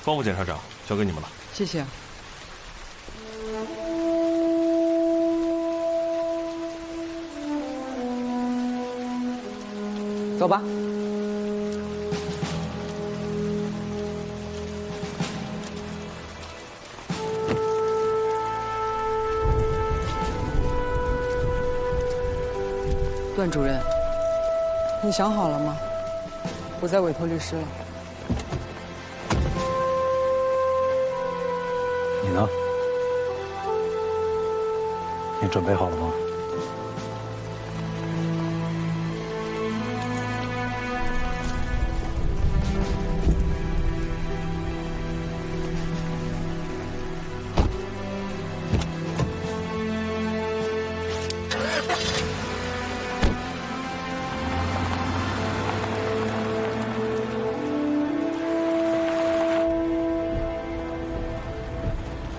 方副检察长，交给你们了。谢谢。走吧。段主任，你想好了吗？不再委托律师了。你呢？你准备好了吗？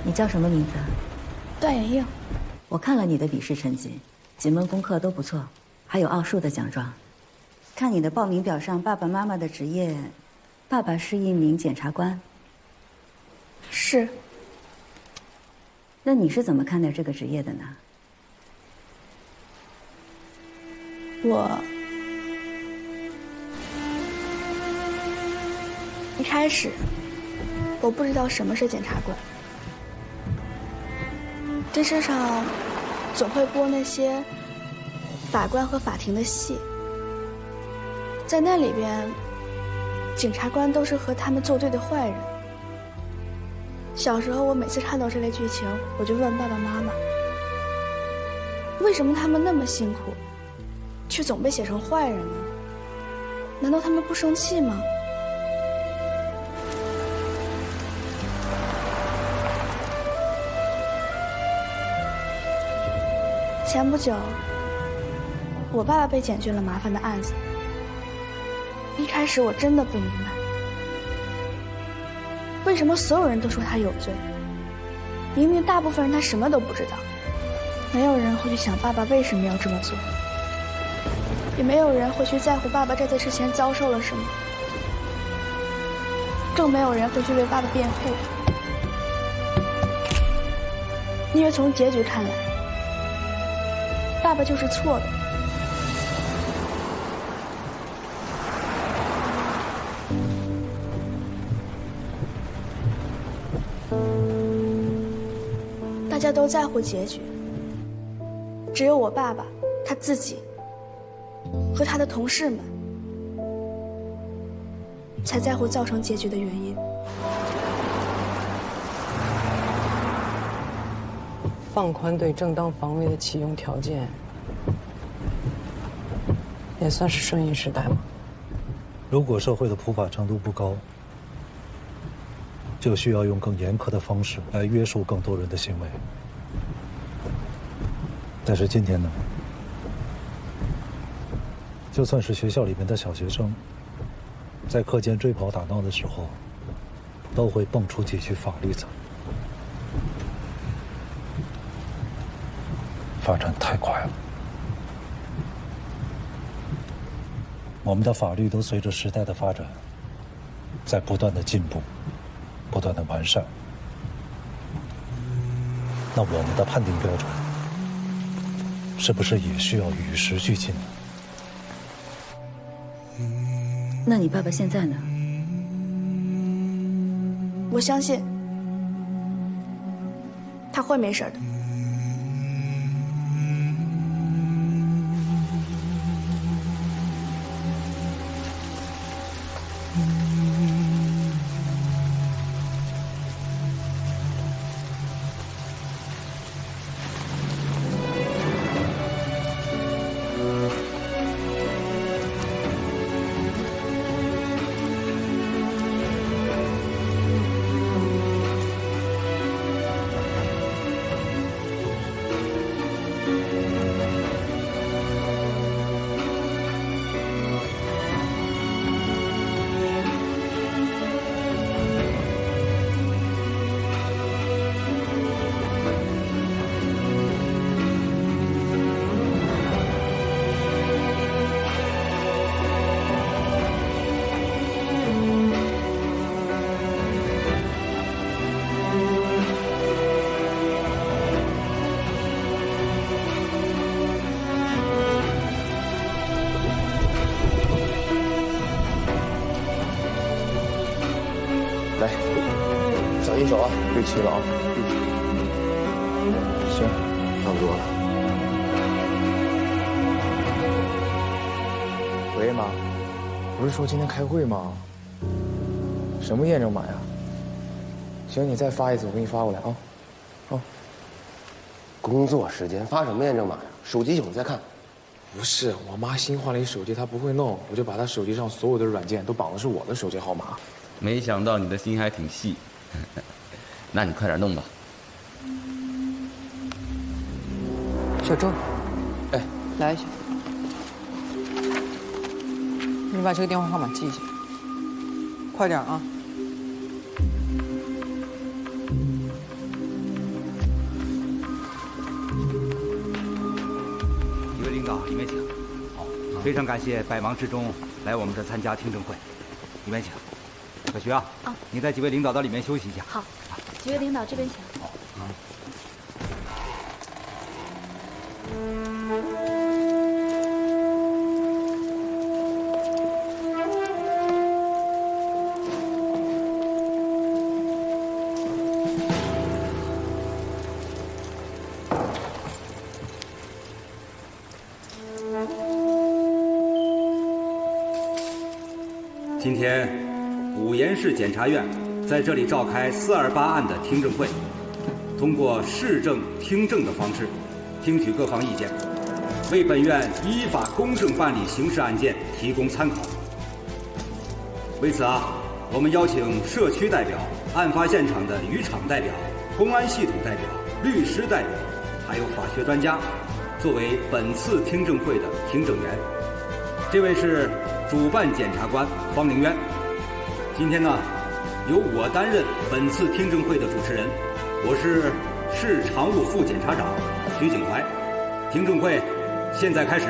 你叫什么名字？段妍莹。我看了你的笔试成绩，几门功课都不错，还有奥数的奖状。看你的报名表上爸爸妈妈的职业，爸爸是一名检察官。是。那你是怎么看待这个职业的呢？一开始我不知道什么是检察官。电视上总会播那些法官和法庭的戏，在那里边，检察官都是和他们作对的坏人。小时候我每次看到这类剧情，我就问爸爸妈妈，为什么他们那么辛苦，却总被写成坏人呢？难道他们不生气吗？前不久，我爸爸被检举了麻烦的案子。一开始我真的不明白，为什么所有人都说他有罪，明明大部分人他什么都不知道。没有人会去想爸爸为什么要这么做，也没有人会去在乎爸爸在这之前遭受了什么，更没有人会去为爸爸辩护。因为从结局看来，爸爸就是错的。大家都在乎结局，只有我爸爸他自己和他的同事们才在乎造成结局的原因。放宽对正当防卫的启用条件，也算是顺应时代吗？如果社会的普法程度不高，就需要用更严苛的方式来约束更多人的行为。但是今天呢，就算是学校里面的小学生，在课间追跑打闹的时候，都会蹦出几句法律词。发展太快了，我们的法律都随着时代的发展，在不断的进步，不断的完善。那我们的判定标准，是不是也需要与时俱进呢？那你爸爸现在呢？我相信他会没事的。一手啊，对齐了啊。行，差不多了。喂，妈，不是说今天开会吗？什么验证码呀？行，你再发一次，我给你发过来啊。工作时间发什么验证码呀？手机有你再看。不是，我妈新换了一手机，她不会弄，我就把她手机上所有的软件都绑的是我的手机号码。没想到你的心还挺细，那你快点弄吧。小周，哎，来一下，你把这个电话号码记一下，快点啊！几位领导，里面请。好，非常感谢百忙之中来我们这参加听证会，里面请。可徐啊，你带几位领导到里面休息一下。好，几位领导这边请。好。今天，五盐市检察院在这里召开428案的听证会，通过视证听证的方式，听取各方意见，为本院依法公正办理刑事案件提供参考。为此我们邀请社区代表、案发现场的渔场代表、公安系统代表、律师代表，还有法学专家，作为本次听证会的听证员。这位是主办检察官方凌渊。今天由我担任本次听证会的主持人，我是市常务副检察长徐景怀。听证会现在开始。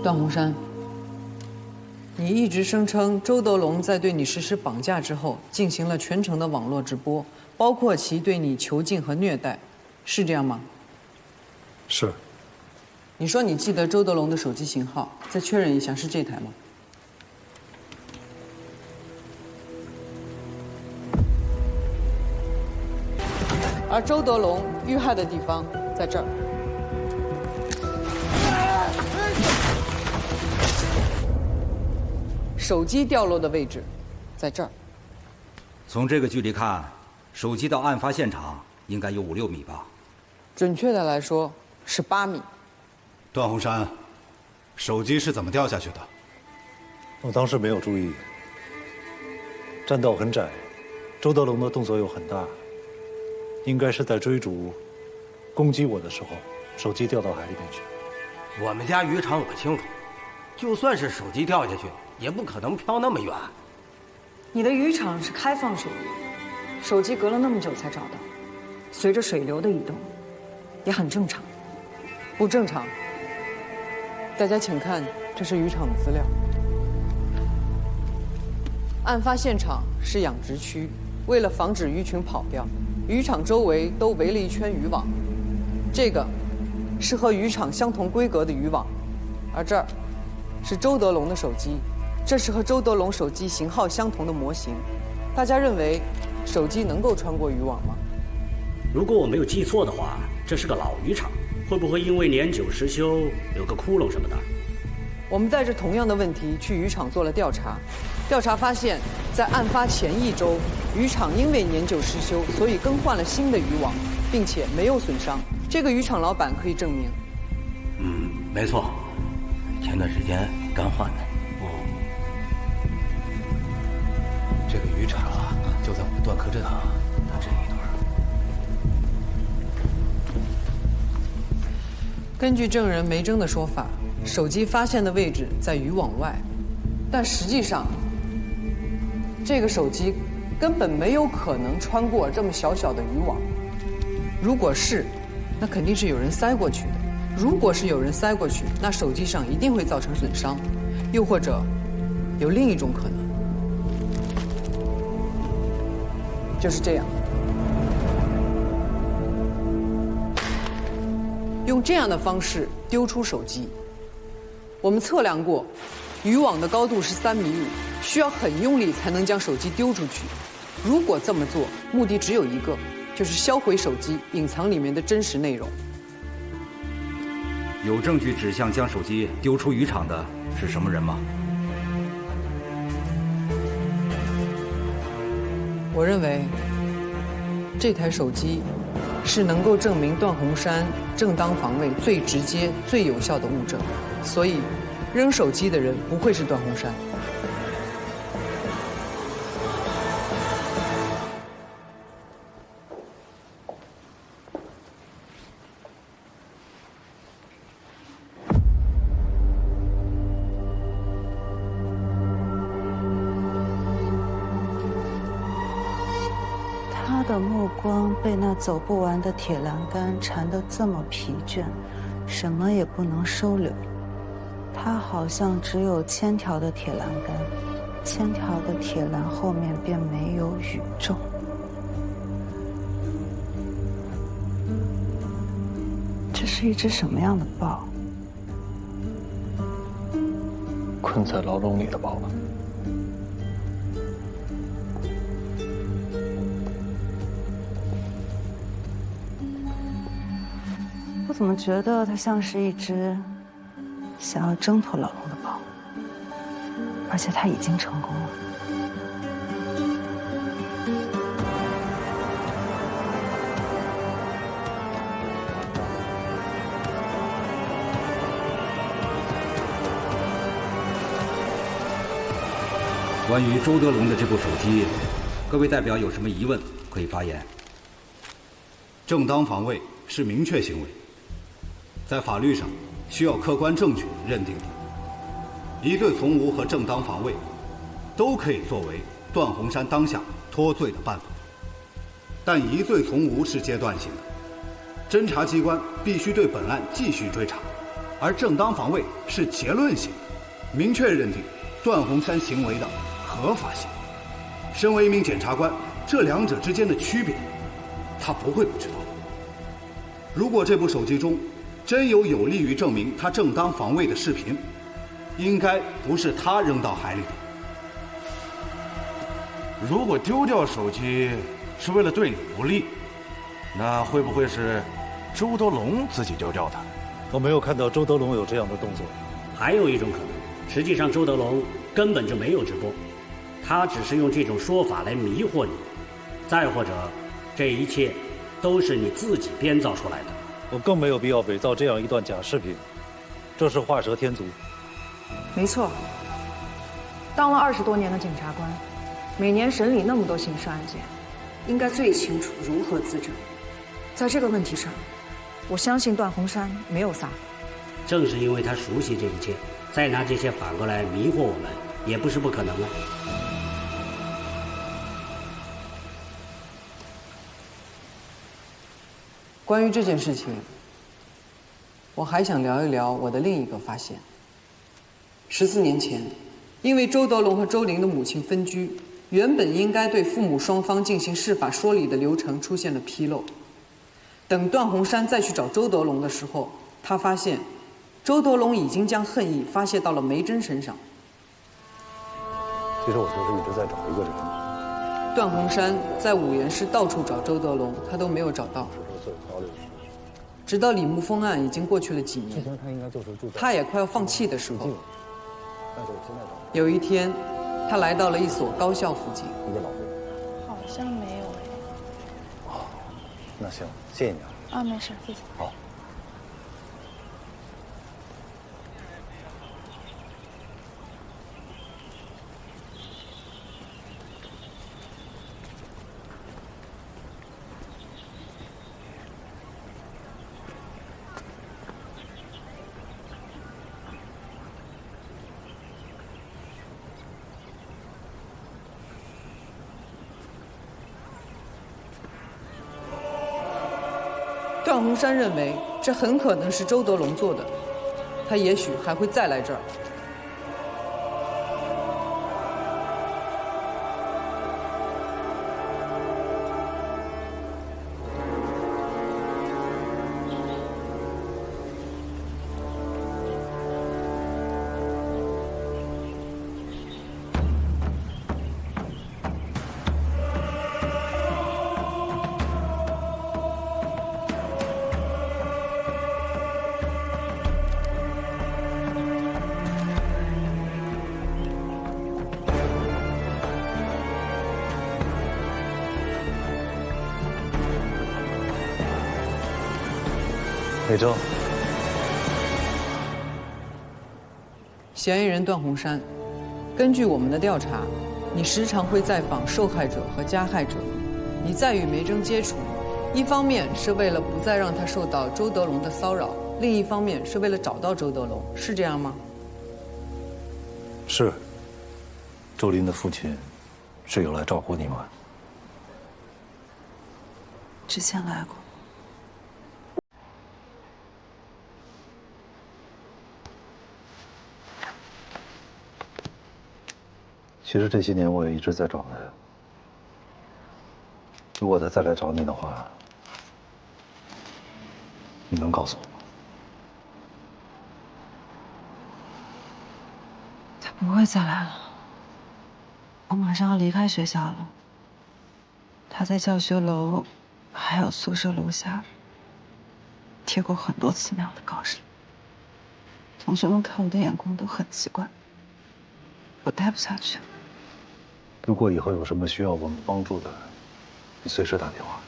段洪山，你一直声称周德龙在对你实施绑架之后，进行了全程的网络直播，包括其对你囚禁和虐待，是这样吗？是。你说你记得周德龙的手机型号，再确认一下，是这台吗？而周德龙遇害的地方在这儿。手机掉落的位置在这儿。从这个距离看，手机到案发现场应该有5、6米吧？准确的来说是8米。段洪山，手机是怎么掉下去的？我当时没有注意，栈道很窄，周德龙的动作又很大，应该是在追逐、攻击我的时候，手机掉到海里面去。我们家渔场我清楚，就算是手机掉下去，也不可能飘那么远。你的渔场是开放水域，手机隔了那么久才找到，随着水流的移动，也很正常。不正常。大家请看，这是渔场的资料。案发现场是养殖区，为了防止鱼群跑掉，渔场周围都围了一圈渔网。这个是和渔场相同规格的渔网，而这儿是周德龙的手机，这是和周德龙手机型号相同的模型。大家认为手机能够穿过渔网吗？如果我没有记错的话，这是个老渔场，会不会因为年久失修有个窟窿什么的？我们带着同样的问题去渔场做了调查，调查发现，在案发前1周，渔场因为年久失修，所以更换了新的渔网，并且没有损伤。这个渔场老板可以证明。没错，前段时间刚换的。这个渔场就在我们段科镇的这一段。根据证人梅征的说法，手机发现的位置在渔网外，但实际上，这个手机根本没有可能穿过这么小小的渔网。如果是，那肯定是有人塞过去的。如果是有人塞过去，那手机上一定会造成损伤，又或者有另一种可能，就是这样。用这样的方式丢出手机。我们测量过，渔网的高度是3.5米，需要很用力才能将手机丢出去。如果这么做，目的只有一个，就是销毁手机，隐藏里面的真实内容。有证据指向将手机丢出渔场的是什么人吗？我认为，这台手机是能够证明段宏山正当防卫最直接、最有效的物证，所以扔手机的人不会是段宏山。他的目光被那走不完的铁栏杆缠得这么疲倦，什么也不能收留。他好像只有1000条的铁栏杆，1000条的铁栏后面便没有宇宙。这是一只什么样的豹？困在牢笼里的豹吧。我怎么觉得它像是一只想要挣脱牢笼的豹，而且它已经成功了。关于周德龙的这部手机，各位代表有什么疑问可以发言。正当防卫是明确行为，在法律上需要客观证据认定的。疑罪从无和正当防卫都可以作为段宏山当下脱罪的办法，但疑罪从无是阶段性的，侦查机关必须对本案继续追查，而正当防卫是结论性的，明确认定段宏山行为的合法性。身为一名检察官，这两者之间的区别，他不会不知道。如果这部手机中真有利于证明他正当防卫的视频，应该不是他扔到海里的。如果丢掉手机是为了对你不利，那会不会是周德龙自己丢掉的？我没有看到周德龙有这样的动作。还有一种可能，实际上周德龙根本就没有直播，他只是用这种说法来迷惑你。再或者，这一切都是你自己编造出来的。我更没有必要伪造这样一段假视频，这是画蛇添足。没错，当了20多年的检察官，每年审理那么多刑事案件，应该最清楚如何自证。在这个问题上，我相信段宏山没有撒谎。正是因为他熟悉这一切，再拿这些反过来迷惑我们，也不是不可能啊。关于这件事情，我还想聊一聊我的另一个发现。14年前，因为周德龙和周玲的母亲分居，原本应该对父母双方进行司法说理的流程出现了纰漏。等段宏山再去找周德龙的时候，他发现周德龙已经将恨意发泄到了梅珍身上。其实我就是一直在找一个人。段宏山在五原市到处找周德龙，他都没有找到。直到李沐风案已经过去了几年，他也快要放弃的时候，有一天，他来到了一所高校附近。好像没有哎。哦，那行，谢谢你啊。啊，没事，谢谢。好。段宏山认为这很可能是周德龙做的，他也许还会再来这儿。美珍，嫌疑人段洪山，根据我们的调查，你时常会再访受害者和加害者，你再与梅珍接触，一方面是为了不再让他受到周德龙的骚扰，另一方面是为了找到周德龙，是这样吗？是。周林的父亲是有来照顾你们。之前来过。其实这些年我也一直在找他。如果他再来找你的话，你能告诉我吗？他不会再来了。我马上要离开学校了。他在教学楼，还有宿舍楼下贴过很多次那样的告示。同学们看我的眼光都很奇怪，我待不下去了。如果以后有什么需要我们帮助的，你随时打电话。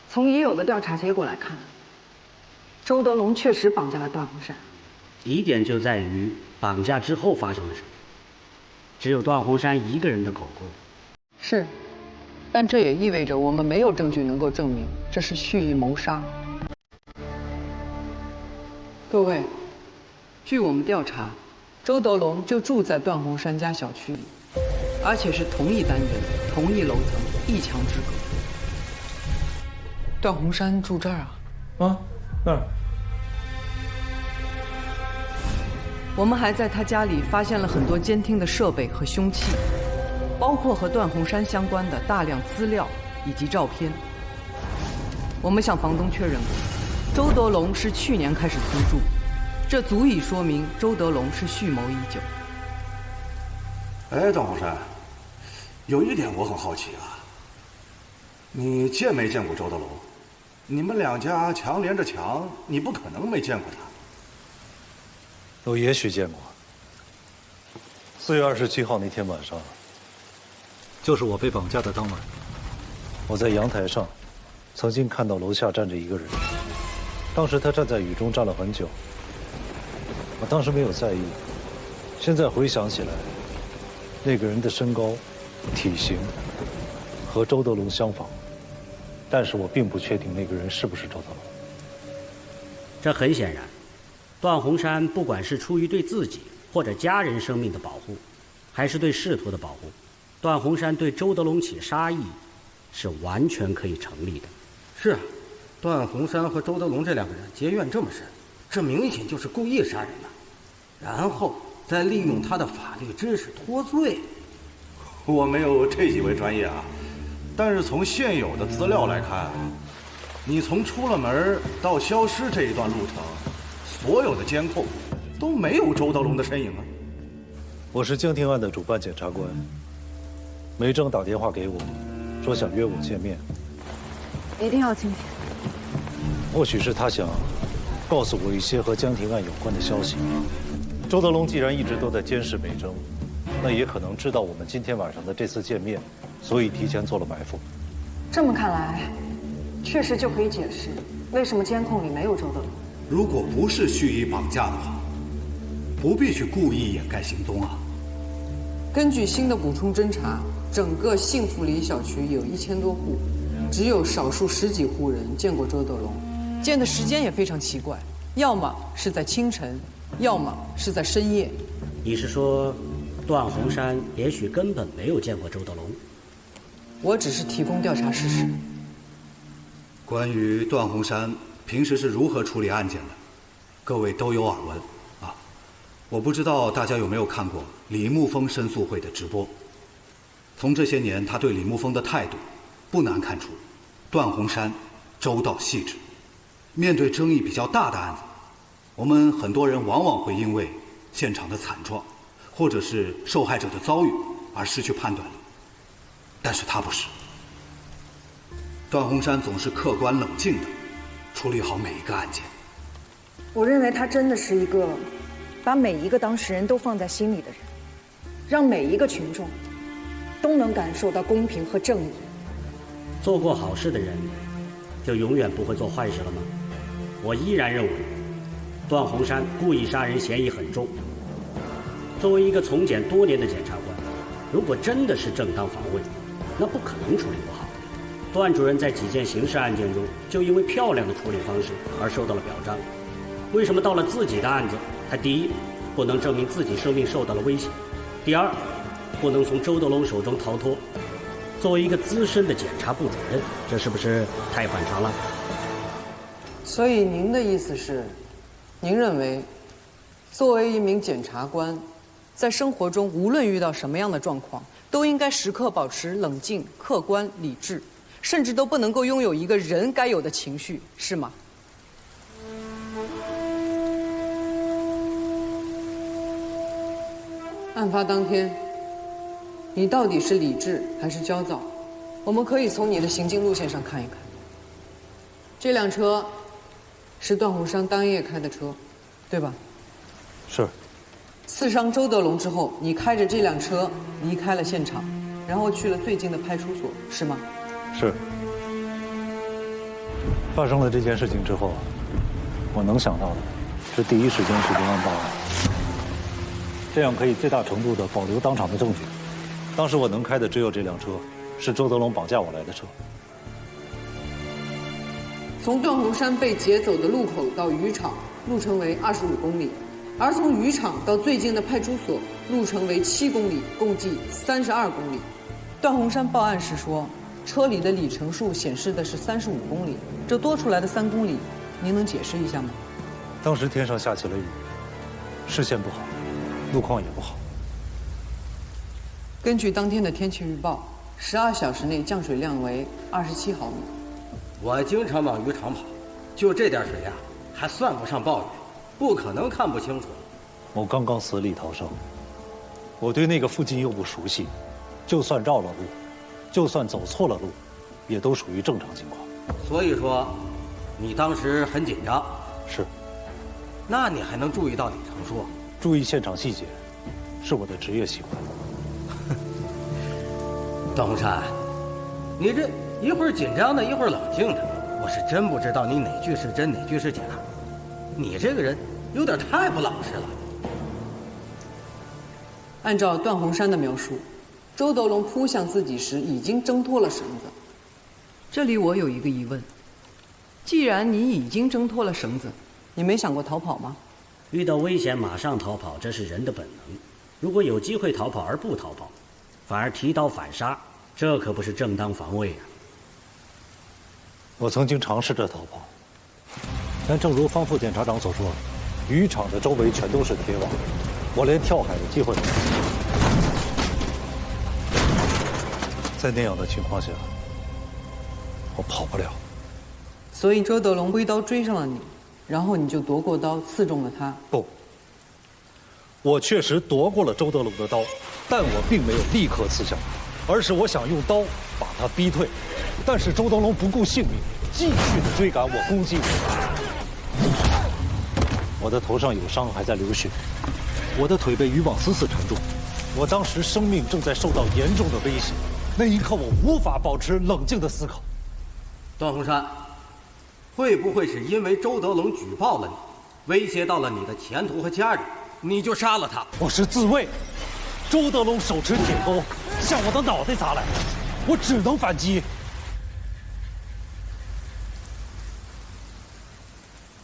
从已有的调查结果来看，周德龙确实绑架了段洪山。疑点就在于绑架之后发生了什么。只有段洪山一个人的口供。是，但这也意味着我们没有证据能够证明这是蓄意谋杀。各位，据我们调查，周德龙就住在段洪山家小区里，而且是同一单元、同一楼层，一墙之隔。段洪山住这儿啊？啊，那儿。我们还在他家里发现了很多监听的设备和凶器，包括和段洪山相关的大量资料以及照片。我们向房东确认过，周德龙是去年开始租住，这足以说明周德龙是蓄谋已久。哎，段洪山，有一点我很好奇啊，你见没见过周德龙？你们两家墙连着墙，你不可能没见过他。我也许见过。4月27号那天晚上，就是我被绑架的当晚，我在阳台上，曾经看到楼下站着一个人。当时他站在雨中站了很久，我当时没有在意。现在回想起来，那个人的身高、体型和周德龙相仿，但是我并不确定那个人是不是周德龙。这很显然。段洪山不管是出于对自己或者家人生命的保护，还是对仕途的保护，段洪山对周德龙起杀意是完全可以成立的。是啊，段洪山和周德龙这两个人结怨这么深，这明显就是故意杀人的，然后再利用他的法律知识脱罪。我没有这几位专业啊，但是从现有的资料来看，你从出了门到消失这一段路程，所有的监控都没有周德龙的身影啊！我是江庭案的主办检察官，梅正打电话给我，说想约我见面。一定要今天。或许是他想告诉我一些和江庭案有关的消息。周德龙既然一直都在监视梅正，那也可能知道我们今天晚上的这次见面，所以提前做了埋伏。这么看来，确实就可以解释为什么监控里没有周德龙。如果不是蓄意绑架的话，不必去故意掩盖行踪啊。根据新的补充侦查，整个幸福里小区有1000多户，只有少数10几户人见过周德龙，见的时间也非常奇怪，要么是在清晨，要么是在深夜。你是说，段洪山也许根本没有见过周德龙？我只是提供调查事实。关于段洪山平时是如何处理案件的，各位都有耳闻啊。我不知道大家有没有看过李沐风申诉会的直播。从这些年他对李沐风的态度，不难看出，段洪山周到细致。面对争议比较大的案子，我们很多人往往会因为现场的惨状，或者是受害者的遭遇而失去判断力。但是他不是。段洪山总是客观冷静的处理好每一个案件。我认为他真的是一个把每一个当事人都放在心里的人，让每一个群众都能感受到公平和正义。做过好事的人，就永远不会做坏事了吗？我依然认为，段洪山故意杀人嫌疑很重。作为一个从检多年的检察官，如果真的是正当防卫，那不可能处理不好。段主任在几件刑事案件中，就因为漂亮的处理方式而受到了表彰。为什么到了自己的案子，他第一不能证明自己生命受到了威胁，第二不能从周德龙手中逃脱？作为一个资深的检察部主任，这是不是太反常了？所以您的意思是，您认为，作为一名检察官，在生活中无论遇到什么样的状况，都应该时刻保持冷静、客观、理智，甚至都不能够拥有一个人该有的情绪，是吗？案发当天，你到底是理智还是焦躁？我们可以从你的行进路线上看一看。这辆车是段洪山当夜开的车，对吧？是。刺伤周德龙之后，你开着这辆车离开了现场，然后去了最近的派出所，是吗？是。发生了这件事情之后，我能想到的是第一时间去公安报案，这样可以最大程度地保留当场的证据。当时我能开的只有这辆车，是周德龙绑架我来的车。从段洪山被劫走的路口到渔场，路程为25公里，而从渔场到最近的派出所，路程为7公里，共计32公里。段洪山报案时说，车里的里程数显示的是35公里，这多出来的3公里，您能解释一下吗？当时天上下起了雨，视线不好，路况也不好。根据当天的天气预报，12小时内降水量为27毫米。我经常往渔场跑，就这点水呀，还算不上暴雨，不可能看不清楚。我刚刚死里逃生，我对那个附近又不熟悉，就算绕了路，就算走错了路，也都属于正常情况。所以说，你当时很紧张。是。那你还能注意到里程数？注意现场细节，是我的职业习惯。段洪山，你这一会儿紧张的，一会儿冷静的，我是真不知道你哪句是真，哪句是假。你这个人有点太不老实了。按照段洪山的描述，周德龙扑向自己时已经挣脱了绳子。这里我有一个疑问：既然你已经挣脱了绳子，你没想过逃跑吗？遇到危险马上逃跑，这是人的本能。如果有机会逃跑而不逃跑，反而提刀反杀，这可不是正当防卫啊！我曾经尝试着逃跑，但正如方副检察长所说，渔场的周围全都是铁网，我连跳海的机会都没有。在那样的情况下，我跑不了。所以周德龙挥刀追上了你，然后你就夺过刀刺中了他。不，我确实夺过了周德龙的刀，但我并没有立刻刺向他，而是我想用刀把他逼退。但是周德龙不顾性命，继续的追赶我，攻击我。我的头上有伤，还在流血，我的腿被渔网死死缠住。我当时生命正在受到严重的威胁，那一刻我无法保持冷静的思考。段洪山，会不会是因为周德龙举报了你，威胁到了你的前途和家人，你就杀了他？我是自卫。周德龙手持铁钩向我的脑袋砸来，我只能反击。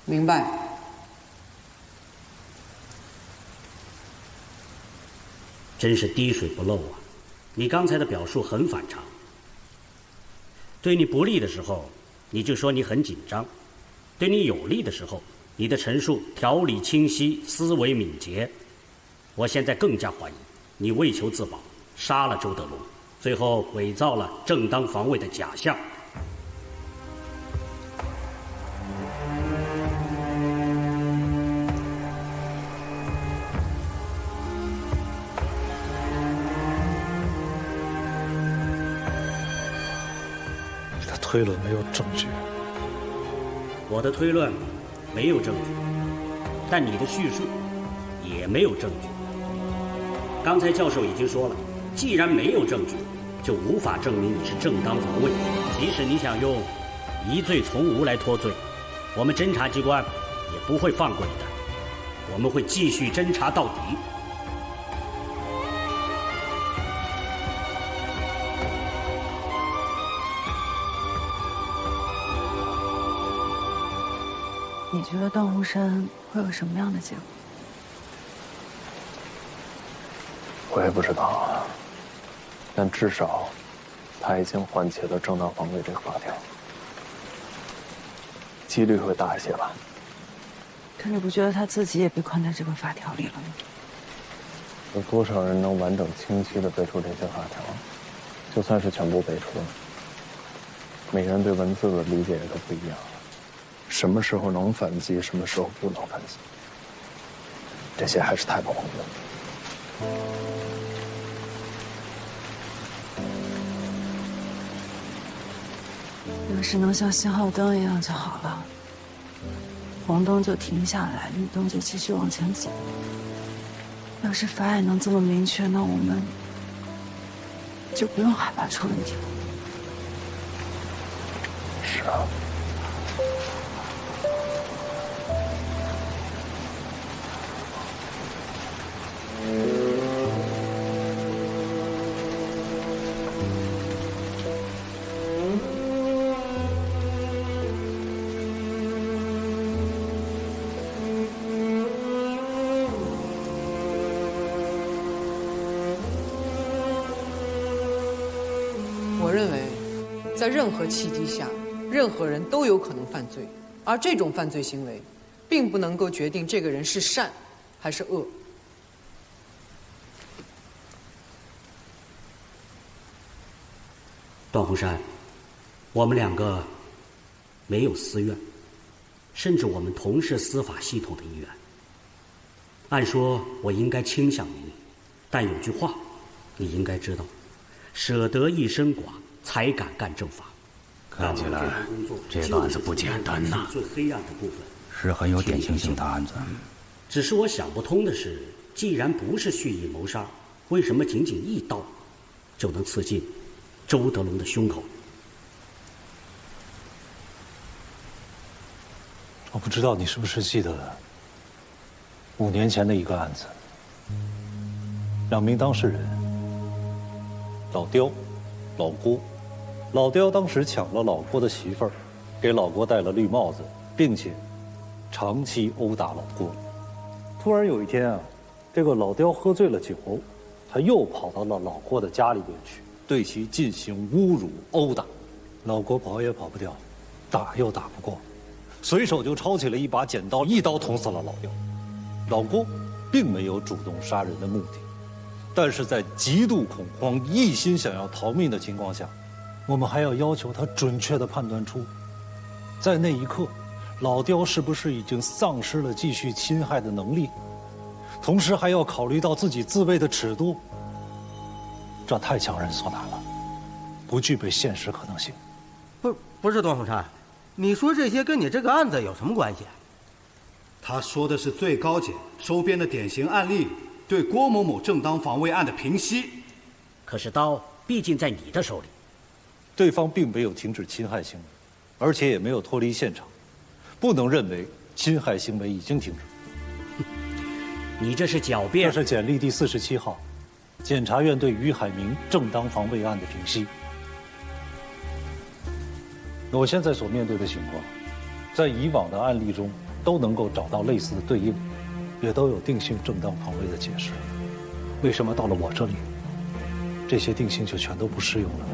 明白。真是滴水不漏啊！你刚才的表述很反常。对你不利的时候，你就说你很紧张；对你有利的时候，你的陈述条理清晰，思维敏捷。我现在更加怀疑你为求自保，杀了周德龙，最后伪造了正当防卫的假象。你的推论没有证据。我的推论没有证据，但你的叙述也没有证据。刚才教授已经说了，既然没有证据，就无法证明你是正当防卫。即使你想用疑罪从无来脱罪，我们侦查机关也不会放过你的，我们会继续侦查到底。你觉得段鸿山会有什么样的结果？我也不知道啊，但至少他已经唤起了正当防卫这个法条，几率会大一些吧。可你不觉得他自己也被困在这个法条里了吗？有多少人能完整清晰地背出这些法条？就算是全部背出了，每个人对文字的理解也都不一样。什么时候能反击，什么时候不能反击，这些还是太模糊了。要是能像信号灯一样就好了，红灯就停下来，绿灯就继续往前走。要是法眼能这么明确，那我们就不用害怕出问题了。是啊。我认为，在任何契机下，任何人都有可能犯罪，而这种犯罪行为，并不能够决定这个人是善还是恶。段鸿山，我们两个没有私怨，甚至我们同是司法系统的一员。按说我应该倾向于你，但有句话你应该知道，舍得一身剐，才敢干正法。看起来这个案子不简单呐，最黑暗的部分是很有典型性的案子。只是我想不通的是，既然不是蓄意谋杀，为什么仅仅一刀就能刺进周德龙的胸口？我不知道你是不是记得5年前的一个案子，2名当事人，老刁、老郭。老刁当时抢了老郭的媳妇儿，给老郭戴了绿帽子，并且长期殴打老郭。突然有一天啊，这个老刁喝醉了酒，他又跑到了老郭的家里边去，对其进行侮辱殴打。老郭跑也跑不掉，打又打不过，随手就抄起了一把剪刀，一刀捅死了老刁。老郭并没有主动杀人的目的，但是在极度恐慌、一心想要逃命的情况下，我们还要要求他准确地判断出，在那一刻，老刁是不是已经丧失了继续侵害的能力，同时还要考虑到自己自卫的尺度，这太强人所难了，不具备现实可能性。不是段鸿山，你说这些跟你这个案子有什么关系？他说的是最高检收编的典型案例对郭某某正当防卫案的平息。可是刀毕竟在你的手里，对方并没有停止侵害行为，而且也没有脱离现场，不能认为侵害行为已经停止。你这是狡辩。这是简历第47号，检察院对于海明正当防卫案的平息。我现在所面对的情况，在以往的案例中都能够找到类似的对应，也都有定性正当防卫的解释。为什么到了我这里，这些定性就全都不适用了呢？